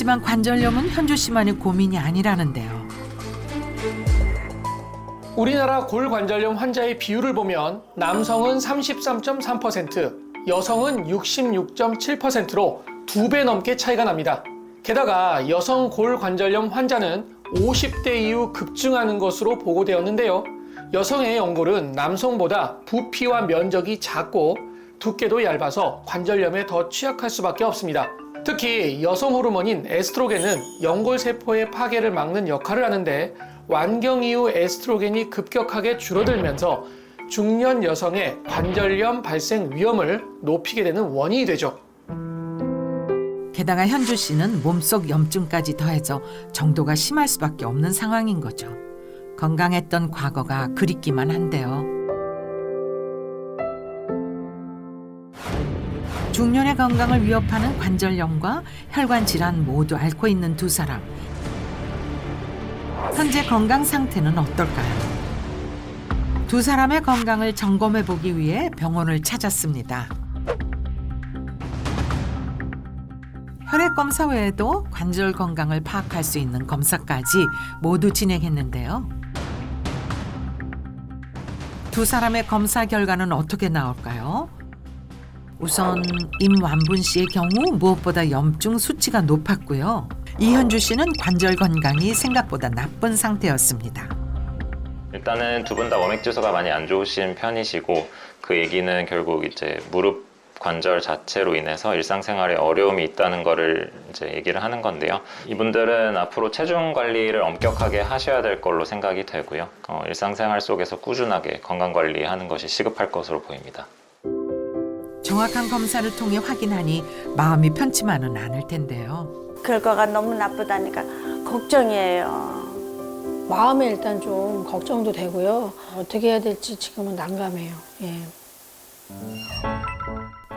하지만 관절염은 현주 씨만의 고민이 아니라는데요. 우리나라 골관절염 환자의 비율을 보면 남성은 33.3%, 여성은 66.7%로 2배 넘게 차이가 납니다. 게다가 여성 골관절염 환자는 50대 이후 급증하는 것으로 보고되었는데요. 여성의 연골은 남성보다 부피와 면적이 작고 두께도 얇아서 관절염에 더 취약할 수밖에 없습니다. 특히 여성 호르몬인 에스트로겐은 연골세포의 파괴를 막는 역할을 하는데 완경 이후 에스트로겐이 급격하게 줄어들면서 중년 여성의 관절염 발생 위험을 높이게 되는 원인이 되죠. 게다가 현주 씨는 몸속 염증까지 더해져 정도가 심할 수밖에 없는 상황인 거죠. 건강했던 과거가 그립기만 한데요. 중년의 건강을 위협하는 관절염과 혈관 질환 모두 앓고 있는 두 사람. 현재 건강 상태는 어떨까요? 두 사람의 건강을 점검해 보기 위해 병원을 찾았습니다. 혈액 검사 외에도 관절 건강을 파악할 수 있는 검사까지 모두 진행했는데요. 두 사람의 검사 결과는 어떻게 나올까요? 우선 임완분 씨의 경우 무엇보다 염증 수치가 높았고요. 이현주 씨는 관절 건강이 생각보다 나쁜 상태였습니다. 일단은 두 분 다 워맥 주소가 많이 안 좋으신 편이시고 그 얘기는 결국 이제 무릎 관절 자체로 인해서 일상생활에 어려움이 있다는 거를 이제 얘기를 하는 건데요. 이분들은 앞으로 체중 관리를 엄격하게 하셔야 될 걸로 생각이 되고요. 일상생활 속에서 꾸준하게 건강 관리하는 것이 시급할 것으로 보입니다. 정확한 검사를 통해 확인하니 마음이 편치만은 않을 텐데요. 결과가 너무 나쁘다니까 걱정이에요. 마음에 일단 좀 걱정도 되고요. 어떻게 해야 될지 지금은 난감해요. 예.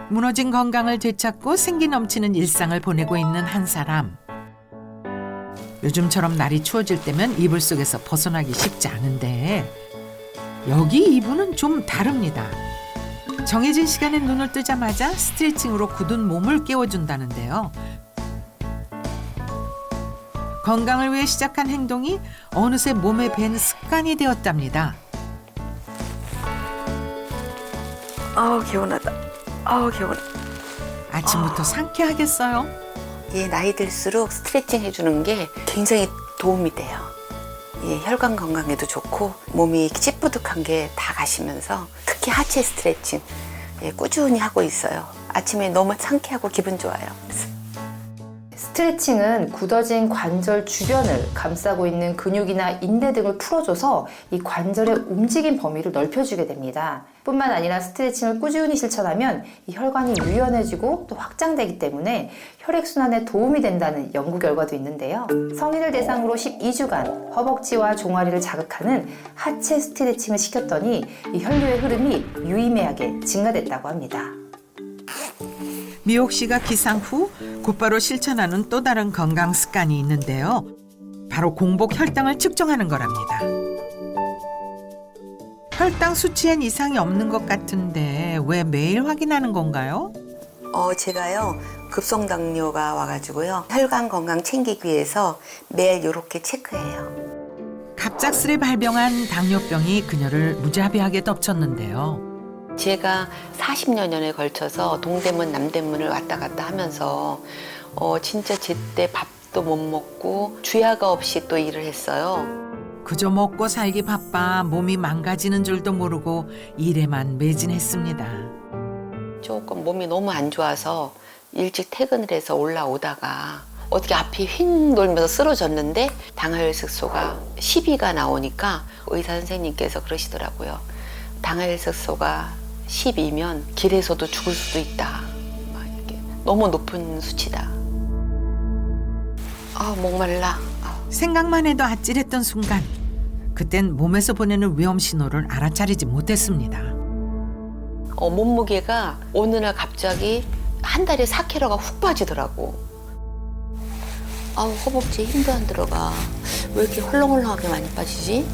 무너진 건강을 되찾고 생기 넘치는 일상을 보내고 있는 한 사람. 요즘처럼 날이 추워질 때면 이불 속에서 벗어나기 쉽지 않은데 여기 이분은 좀 다릅니다. 정해진 시간에 눈을 뜨자마자 스트레칭으로 굳은 몸을 깨워준다는데요. 건강을 위해 시작한 행동이 어느새 몸에 밴 습관이 되었답니다. 개운하다. 개운해. 아침부터 상쾌하겠어요? 예, 나이 들수록 스트레칭 해주는 게 굉장히 도움이 돼요. 예, 혈관 건강에도 좋고 몸이 찌뿌듯한 게 다 가시면서 특히 하체 스트레칭 예, 꾸준히 하고 있어요. 아침에 너무 상쾌하고 기분 좋아요. 스트레칭은 굳어진 관절 주변을 감싸고 있는 근육이나 인대 등을 풀어줘서 이 관절의 움직임 범위를 넓혀주게 됩니다. 뿐만 아니라 스트레칭을 꾸준히 실천하면 이 혈관이 유연해지고 또 확장되기 때문에 혈액순환에 도움이 된다는 연구 결과도 있는데요. 성인을 대상으로 12주간 허벅지와 종아리를 자극하는 하체 스트레칭을 시켰더니 이 혈류의 흐름이 유의미하게 증가됐다고 합니다. 미옥 씨가 기상 후 곧바로 실천하는 또 다른 건강 습관이 있는데요. 바로 공복 혈당을 측정하는 거랍니다. 혈당 수치엔 이상이 없는 것 같은데 왜 매일 확인하는 건가요? 제가요 급성당뇨가 와가지고요 혈관 건강 챙기기 위해서 매일 이렇게 체크해요. 갑작스레 발병한 당뇨병이 그녀를 무자비하게 덮쳤는데요. 제가 40여 년에 걸쳐서 동대문 남대문을 왔다 갔다 하면서 진짜 제때 밥도 못 먹고 주야가 없이 또 일을 했어요. 그저 먹고 살기 바빠 몸이 망가지는 줄도 모르고 일에만 매진했습니다. 조금 몸이 너무 안 좋아서 일찍 퇴근을 해서 올라오다가 어떻게 앞이 휙 돌면서 쓰러졌는데 당화혈색소가 10이가 나오니까 의사 선생님께서 그러시더라고요. 당화혈색소가 10이면 길에서도 죽을 수도 있다. 막 이렇게 너무 높은 수치다. 목말라. 생각만 해도 아찔했던 순간 그땐 몸에서 보내는 위험 신호를 알아차리지 못했습니다. 몸무게가 어느 날 갑자기 한 달에 4kg가 훅 빠지더라고. 허벅지에 힘도 안 들어가. 왜 이렇게 헐렁헐렁하게 많이 빠지지?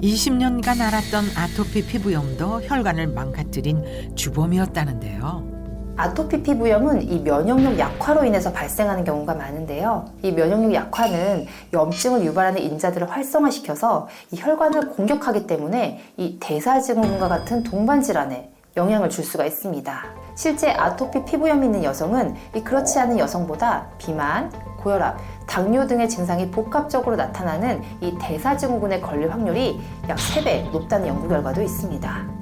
20년간 앓았던 아토피 피부염도 혈관을 망가뜨린 주범이었다는데요. 아토피 피부염은 이 면역력 약화로 인해서 발생하는 경우가 많은데요. 이 면역력 약화는 염증을 유발하는 인자들을 활성화시켜서 이 혈관을 공격하기 때문에 이 대사증후군과 같은 동반 질환에 영향을 줄 수가 있습니다. 실제 아토피 피부염이 있는 여성은 그렇지 않은 여성보다 비만, 고혈압, 당뇨 등의 증상이 복합적으로 나타나는 이 대사증후군에 걸릴 확률이 약 3배 높다는 연구 결과도 있습니다.